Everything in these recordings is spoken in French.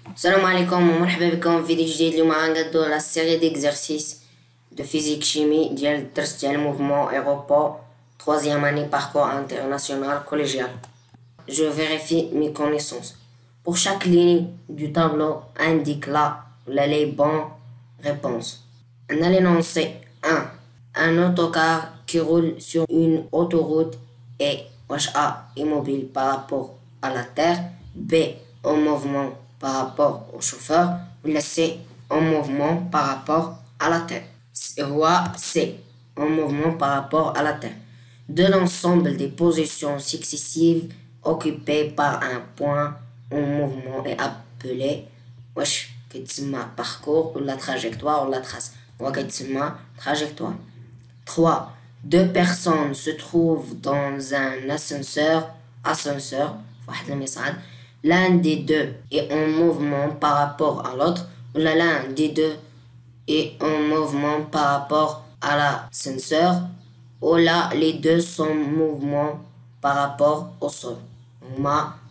السلام عليكم ومرحبا بكم في فيديو جديد. اليوم غنقادو لا سيري ديكزرسيس دو فيزيك شيمي ديال الدرس ديال موفمون ايغوبو 3e année parcours international collégial. Je vérifie mes connaissances. Pour chaque ligne du tableau indique les bonnes réponses. On a l'énoncé 1. Un autocar qui roule sur une autoroute est A immobile par rapport à la terre, B en mouvement par rapport au chauffeur, ou la C en mouvement par rapport à la terre. C en mouvement par rapport à la terre. De l'ensemble des positions successives occupées par un point en mouvement est appelé parcours ou la trajectoire ou la trace. Trajectoire. 3. Deux personnes se trouvent dans un ascenseur. L'un des deux est en mouvement par rapport à l'autre, ou l'un des deux est en mouvement par rapport à l'ascenseur, ou là les deux sont en mouvement par rapport au sol.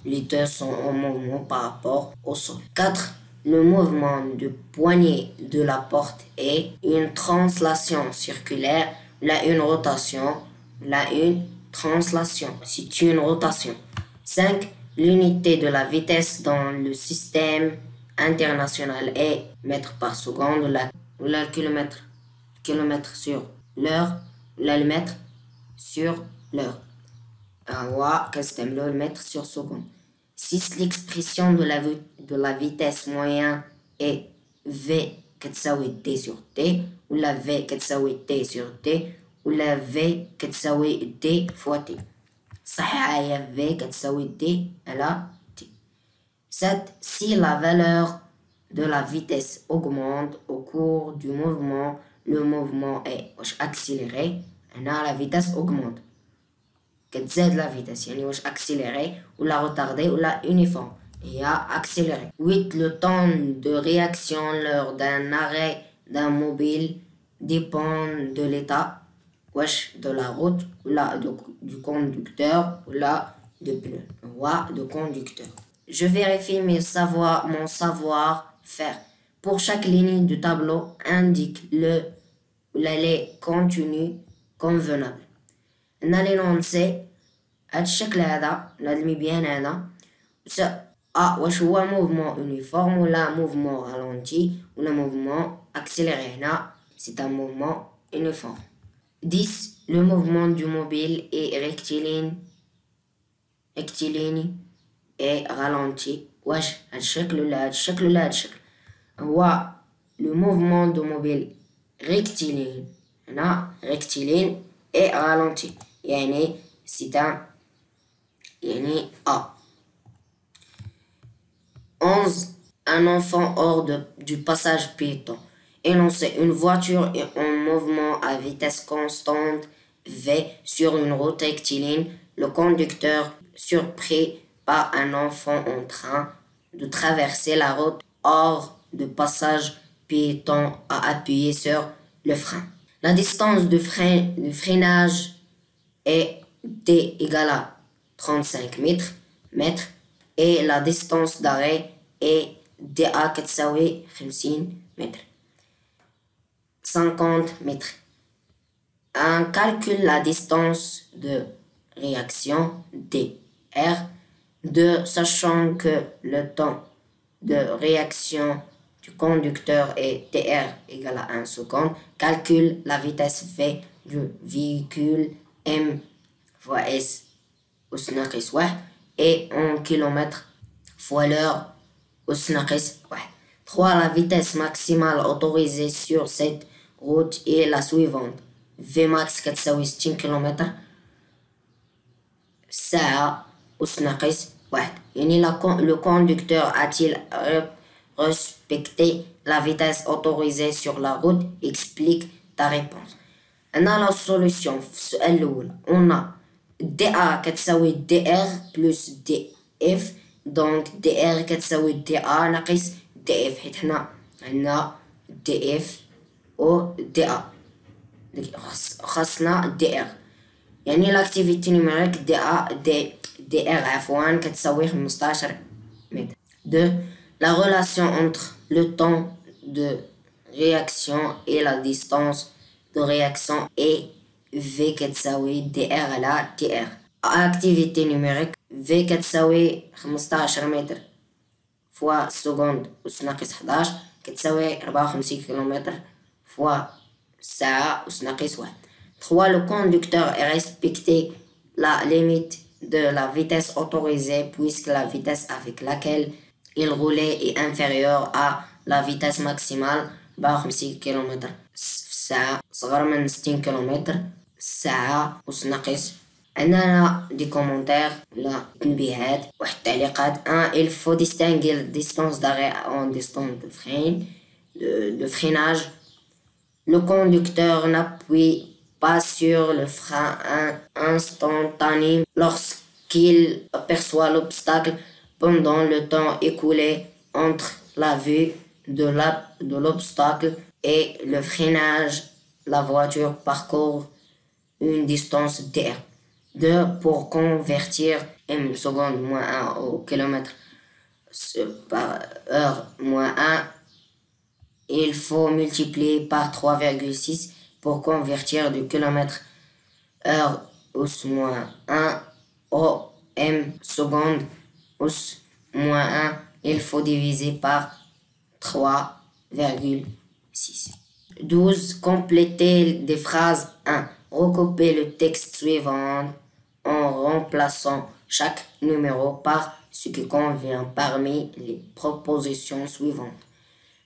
Les deux sont en mouvement par rapport au sol. 4. Le mouvement de poignée de la porte est une translation circulaire, là une rotation, là une translation, c'est une rotation. 5. L'unité de la vitesse dans le système international est mètre par seconde, ou la kilomètre sur l'heure, ou la mètre sur l'heure. Le mètre sur seconde. 6. L'expression de la vitesse moyenne est V D sur T, ou la V T sur T, ou la V D fois T. صحيحة هي V كتساوي D على T. 7. Si la valeur de la vitesse augmente au cours du mouvement, le mouvement est accéléré. هنا la vitesse augmente. كتزاد la vitesse يعني واش accéléré ou la retardé ou la uniforme. هي accéléré. 8. Le temps de réaction lors d'un arrêt d'un mobile dépend de l'état de la route, ou là du conducteur, ou là de pneu, ou de conducteur. Je vérifie mon savoir-faire. Pour chaque ligne du tableau indique les contenus convenables. On a l'énoncé هاد الشكل هذا هاد المبيان هذا واش هو موفمون uniforme ولا موفمون ralenti ولا موفمون accéléré. هنا c'est un mouvement uniforme. 10. Le mouvement du mobile est rectiligne et ralenti. واش هاد الشكل ولا هاد الشكل ولا هاد الشكل. هو le mouvement du mobile rectiligne هنا rectiligne et ralenti يعني c'est A. 11. Un enfant hors du passage piéton. Énoncer une voiture est en mouvement à vitesse constante V sur une route rectiligne. Le conducteur, surpris par un enfant en train de traverser la route hors de passage piéton, a appuyé sur le frein. La distance de freinage est D égale à 35 mètres et la distance d'arrêt est DA كتساوي 50 mètres. 50 mètres. On calcule la distance de réaction DR, sachant que le temps de réaction du conducteur est DR égale à 1 seconde. Calcule la vitesse V du véhicule M fois S أس ناقص 1 et en kilomètres fois l'heure أس ناقص 1. 3. La vitesse maximale autorisée sur cette route est la suivante. Vmax كتساوي 60 km ساعة أس ناقص 1. يعني le conducteur a-t-il respecté la vitesse autorisée sur la route? Explique ta réponse. هنا la solution في السؤال الأول on a DA كتساوي DR plus DF, donc DR كتساوي DA ناقص DF حيت حنا عندنا DF و DA خاصنا DR يعني لاكتيفيتي نيميريك DR عفوا كتساوي 15 متر. 2. La relation entre le temps de réaction et la distance de réaction est V كتساوي DR على TR. Activité numérique V كتساوي 15 متر فوا سكوند أس ناقص 11 كتساوي 54 كيلومتر فوا ساعة أس ناقص 1. 3. Le conducteur est respecté la limite de la vitesse autorisée puisque la vitesse avec laquelle il roulait est inférieure à la vitesse maximale 54 كيلومتر في الساعة صغر من 60 كيلومتر الساعة أس ناقص. عندنا دي كومونتير ولا تنبيهات واحد التعليقات. il faut distinguer la distance d'arrêt en distance de freinage. Le conducteur n'appuie pas sur le frein instantané lorsqu'il aperçoit l'obstacle pendant le temps écoulé entre la vue de l'obstacle et le freinage. La voiture parcourt une distance dr. 2. Pour convertir m seconde moins 1 au kilomètre par heure moins 1, il faut multiplier par 3,6 pour convertir du kilomètre heure us moins 1 au m seconde us moins 1. Il faut diviser par 3,6. 12. Compléter des phrases. 1. Recopier le texte suivant en remplaçant chaque numéro par ce qui convient parmi les propositions suivantes.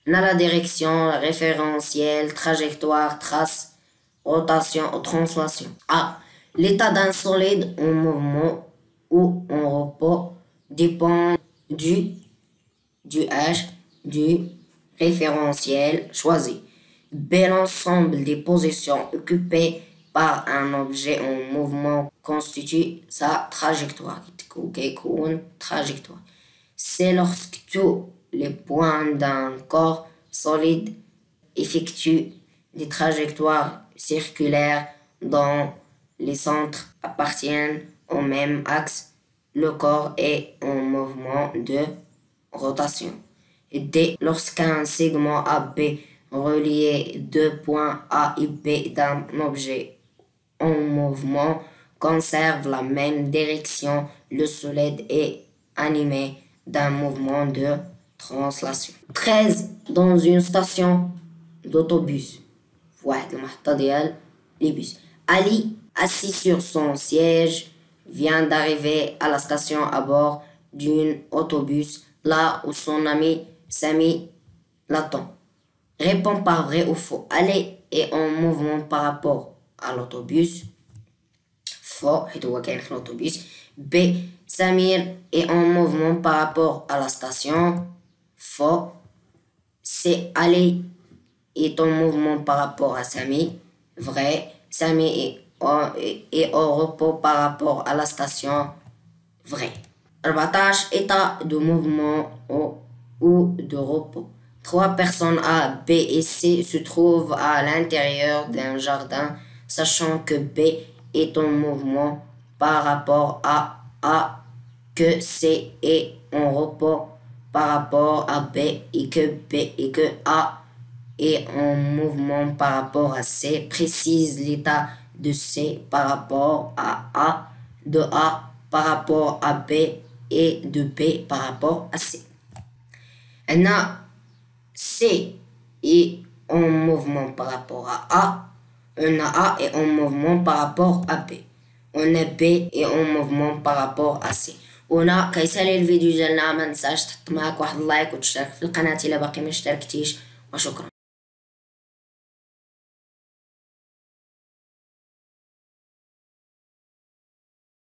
On a la direction, référentiel, trajectoire, trace, rotation ou translation. A. L'état d'un solide en mouvement ou en repos dépend du H du référentiel choisi. B. L'ensemble des positions occupées par un objet en mouvement constitue sa trajectoire. C'est lorsque tous les points d'un corps solide effectuent des trajectoires circulaires dont les centres appartiennent au même axe, le corps est en mouvement de rotation. D. Lorsqu'un segment AB relié deux points A et B d'un objet en mouvement conserve la même direction, le solide est animé d'un mouvement de translation. 13. Dans une station d'autobus. Les bus. Ali, assis sur son siège, vient d'arriver à la station à bord d'un autobus, là où son ami Sami l'attend. Réponds par vrai ou faux. Ali est en mouvement par rapport à l'autobus. Faux, l'autobus. B. Samir est en mouvement par rapport à la station. Faux. C. Ali est en mouvement par rapport à Sami. Vrai. Sami est au repos par rapport à la station. Vrai. 14. État de mouvement ou de repos. 3 personnes A, B et C se trouvent à l'intérieur d'un jardin, sachant que B est en mouvement par rapport à A, que C est en repos par rapport à B et que A est en mouvement par rapport à C. Précise l'état de C par rapport à A, de A par rapport à B et de B par rapport à C. On a C est en mouvement par rapport à A. On a A est en mouvement par rapport à B. On a B est en mouvement par rapport à C. هنا كيسالي الفيديو ديالنا ما نساش تحط معاك واحد اللايك وتشترك في القناة إلا باقي ما اشتركتيش وشكرا.